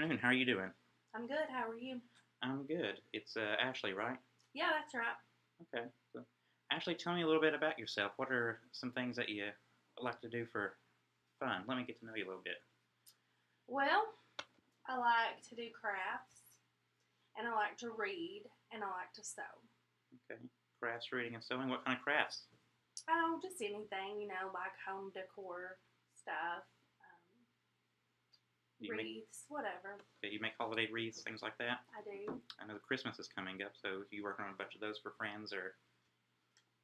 afternoon. How are you doing? I'm good. How are you? I'm good. It's Ashley, right? Yeah, that's right. Okay. So, Ashley, tell me a little bit about yourself. What are some things that you like to do for fun? Let me get to know you a little bit. Well, I like to do crafts, and I like to read, and I like to sew. Okay. Crafts, reading, and sewing. What kind of crafts? Oh, just anything, like home decor stuff, Do you make wreaths, whatever. do you make holiday wreaths, things like that? I do. I know Christmas is coming up, so you working on a bunch of those for friends or?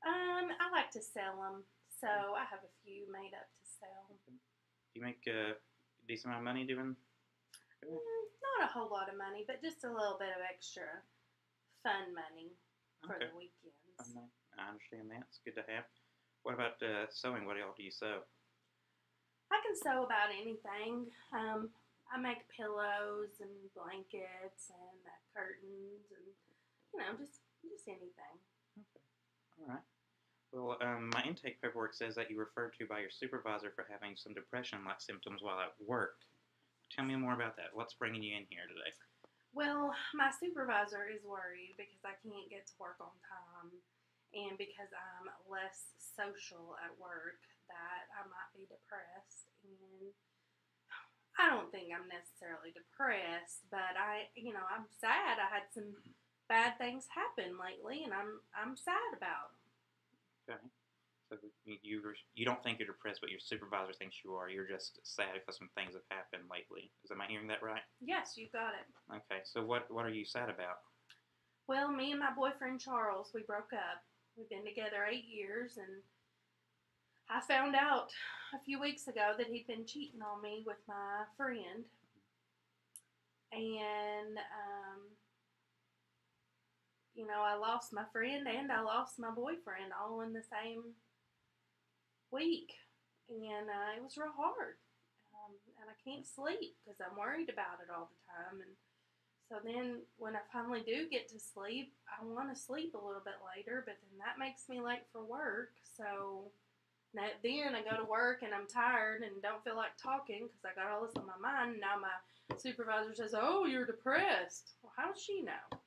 I like to sell them, so I have a few made up to sell. Do you make a decent amount of money doing? Not a whole lot of money, but just a little bit of extra fun money for Okay. the weekends. I understand that. It's good to have. What about sewing? What all do you sew? I can sew about anything. I make pillows and blankets and curtains and just anything. Okay. All right. Well, my intake paperwork says that you were referred to by your supervisor for having some depression-like symptoms while at work. Tell me more about that. What's bringing you in here today? Well, my supervisor is worried because I can't get to work on time and because I'm less social at work that I might be depressed. And I don't think I'm necessarily depressed, but I'm sad. I had some bad things happen lately, and I'm sad about Okay. So you don't think you're depressed, but your supervisor thinks you are. You're just sad because some things have happened lately. Am I hearing that right? them. Yes, you got it. Okay. So what are you sad about? Well, me and my boyfriend Charles, we broke up. We've been together 8 years, and I found out a few weeks ago that he'd been cheating on me with my friend, and I lost my friend and I lost my boyfriend all in the same week, and it was real hard. And I can't sleep because I'm worried about it all the time. And so then when I finally do get to sleep, I want to sleep a little bit later, but then that makes me late for work. So then I go to work and I'm tired and don't feel like talking because I got all this on my mind. Now my supervisor says, "Oh, you're depressed." Well, how does she know?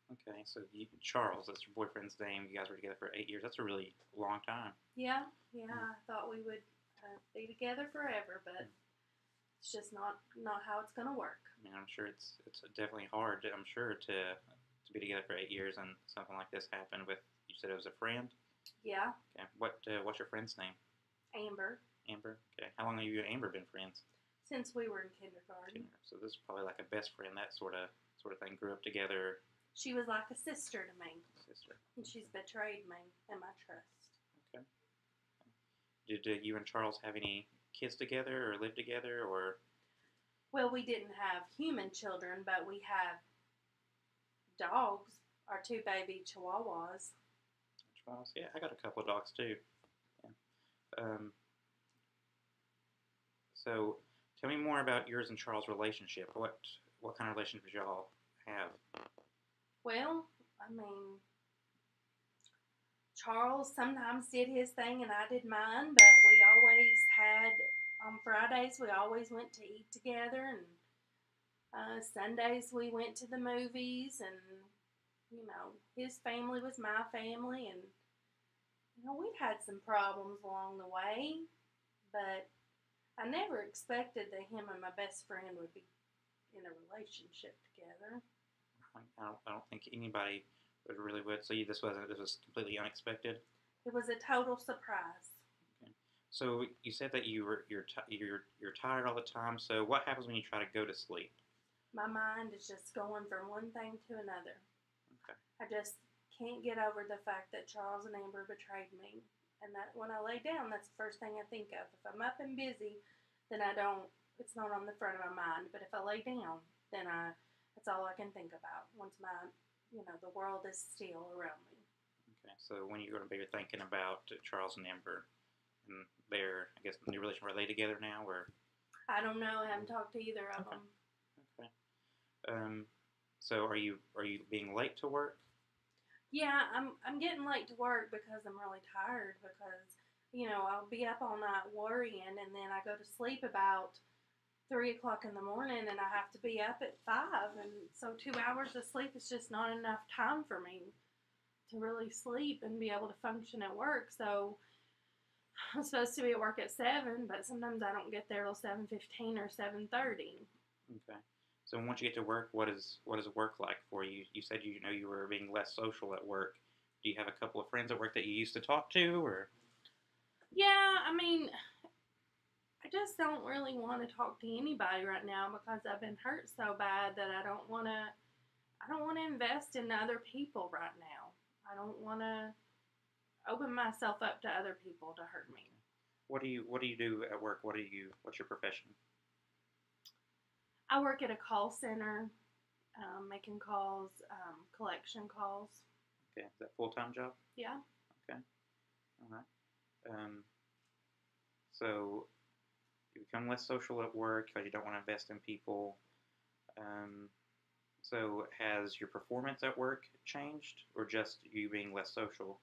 Okay. So Charles, that's your boyfriend's name. You guys were together for 8 years. That's a really long time. Yeah, I thought we would be together forever, but it's just not how it's gonna work. I mean, I'm sure it's definitely hard. I'm sure to be together for 8 years and something like this happened with. You said it was a friend. Yeah, Okay. What's your friend's name? Amber, Amber. Okay. How long have you and Amber been friends? since we were in kindergarten. So this is probably like a best friend, that sort of thing. Grew up together. She was like a sister to me, Sister. and she's betrayed me and my trust. Okay. Did you and Charles have any kids together or live together or? Well, we didn't have human children, but we have dogs, our two baby chihuahuas. Charles? Yeah, I got a couple of dogs too. Yeah. So tell me more about yours and Charles' relationship. What kind of relationship did y'all have? Well, I mean, Charles sometimes did his thing and I did mine, but we always had, on Fridays, we always went to eat together, and Sundays we went to the movies, and, his family was my family, and, we'd had some problems along the way, but I never expected that him and my best friend would be in a relationship together. I don't think anybody would. So this was completely unexpected. It was a total surprise. Okay. So you said that you're tired all the time. So what happens when you try to go to sleep? My mind is just going from one thing to another. Okay. I just can't get over the fact that Charles and Amber betrayed me. And that when I lay down, that's the first thing I think of. If I'm up and busy, then it's not on the front of my mind. But if I lay down, then that's all I can think about once the world is still around me. Okay, so when you go to bed, you're thinking about Charles and Amber and their, I guess, new relationship. Are they together now, or? I don't know. I haven't talked to either of them. Okay. So are you being late to work? Yeah, I'm getting late to work because I'm really tired because I'll be up all night worrying, and then I go to sleep about 3 o'clock in the morning, and I have to be up at 5, and so 2 hours of sleep is just not enough time for me to really sleep and be able to function at work. So I'm supposed to be at work at 7, but sometimes I don't get there till 7:15 or 7:30. Okay. So once you get to work, what is work like for you? You said you were being less social at work. Do you have a couple of friends at work that you used to talk to, or Yeah, I mean, I just don't really want to talk to anybody right now because I've been hurt so bad that I don't want to. I don't want to invest in other people right now. I don't want to open myself up to other people to hurt me. what do you do at work? What's your profession? I work at a call center, making calls, collection calls. Okay, is that full time job? Yeah. Okay, all right. So you become less social at work because you don't want to invest in people. Um, so has your performance at work changed, or just you being less social?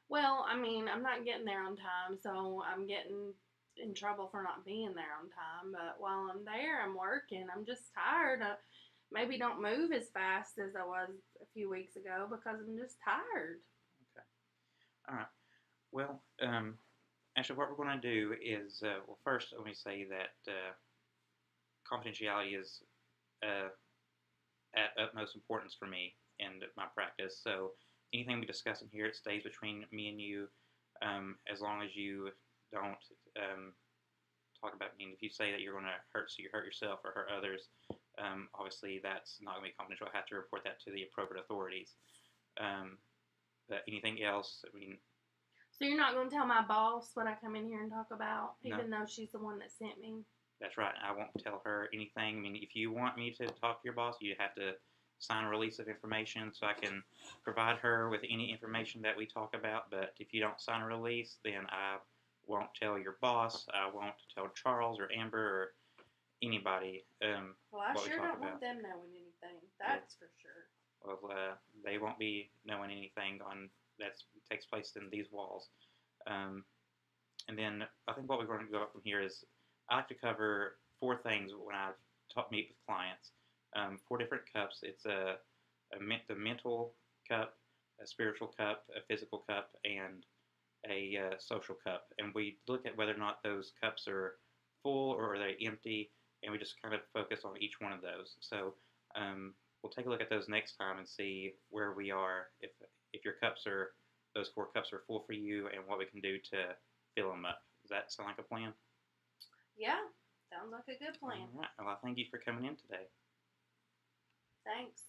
Well, I mean, I'm not getting there on time, so I'm getting in trouble for not being there on time. But while I'm there, I'm working. I'm just tired. I maybe don't move as fast as I was a few weeks ago because I'm just tired. Okay, all right. Well, actually, what we're going to do is, well, first let me say that confidentiality is uh, at utmost importance for me and my practice. So anything we discuss in here, it stays between me and you, as long as you don't talk about me. And if you say that you're going to hurt yourself or hurt others, obviously that's not going to be confidential. I have to report that to the appropriate authorities. Um, but anything else, I mean, So you're not going to tell my boss what I come in here and talk about, no, even though she's the one that sent me? that's right. I won't tell her anything. I mean, if you want me to talk to your boss, you have to sign a release of information so I can provide her with any information that we talk about. But if you don't sign a release, then I won't tell your boss. I won't tell Charles or Amber or anybody Well, I what we sure talk don't about. want them knowing anything. Yeah. That's for sure. Well, they won't be knowing anything on that takes place in these walls. Um, and then I think what we're going to go up from here is I like to cover four things when I meet with clients. Four different cups. It's the mental cup, a spiritual cup, a physical cup, and a social cup. And we look at whether or not those cups are full or are they empty, and we just kind of focus on each one of those. So we'll take a look at those next time and see where we are if your cups are those four cups are full for you, and what we can do to fill them up. Does that sound like a plan? Yeah, sounds like a good All plan. right. Well, I thank you for coming in today. Thanks.